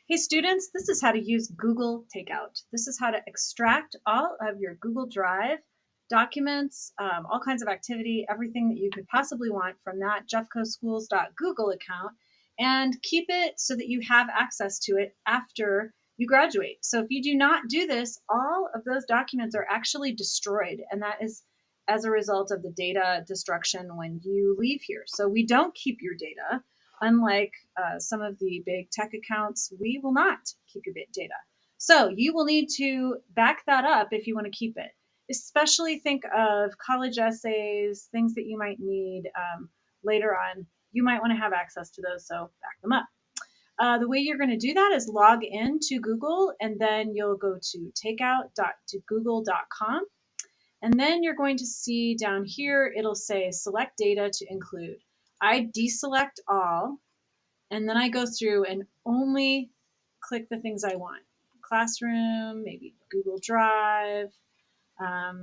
Hey students, this is how to use Google Takeout. This is how to extract all of your Google Drive documents, all kinds of activity, everything that you could possibly want from that jeffcoschools.google account, and keep it so that you have access to it after you graduate. So if you do not do this, all of those documents are actually destroyed, and that is as a result of the data destruction when you leave here. So we don't keep your data. Unlike some of the big tech accounts, we will not keep your data. So you will need to back that up if you want to keep it. Especially think of college essays, things that you might need later on. You might want to have access to those, so back them up. The way you're going to do that is log in to Google, and then you'll go to takeout.google.com. And then you're going to see down here, it'll say select data to include. I deselect all, and then I go through and only click the things I want. Classroom, maybe Google Drive. I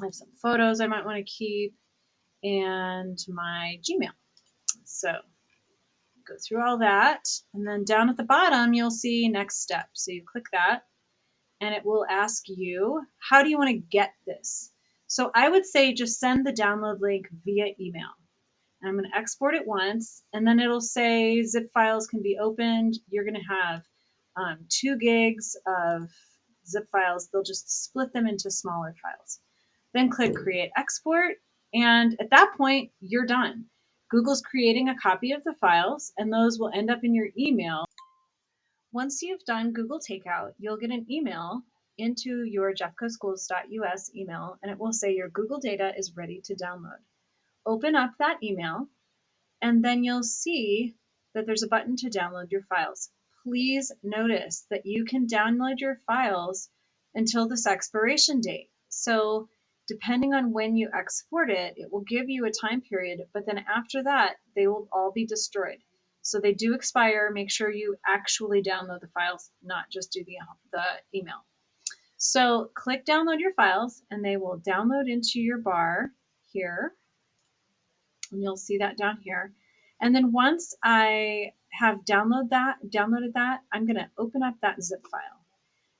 have some photos I might want to keep, and my Gmail. So go through all that, and then down at the bottom, you'll see next step. So you click that, and it will ask you, how do you want to get this? So I would say just send the download link via email. And I'm going to export it once, and then it'll say zip files can be opened. You're going to have 2 gigs of zip files. They'll just split them into smaller files. Then click Create Export, and at that point, you're done. Google's creating a copy of the files, and those will end up in your email. Once you've done Google Takeout, you'll get an email into your jeffcoschools.us email, and it will say your Google data is ready to download. Open up that email, and then you'll see that there's a button to download your files. Please notice that you can download your files until this expiration date. So depending on when you export it, it will give you a time period, but then after that, they will all be destroyed. So they do expire. Make sure you actually download the files, not just do the email. So click download your files, and they will download into your bar here. And you'll see that down here. And then once I have downloaded that, I'm going to open up that zip file.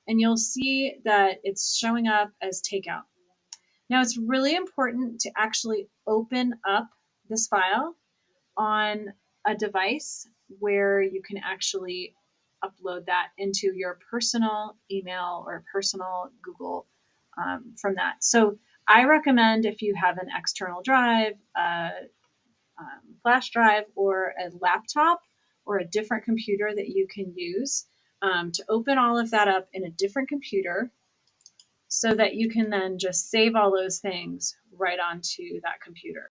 And you'll see that it's showing up as takeout. Now it's really important to actually open up this file on a device where you can actually upload that into your personal email or personal Google from that. So I recommend if you have an external drive, flash drive, or a laptop or a different computer that you can use to open all of that up in a different computer so that you can then just save all those things right onto that computer.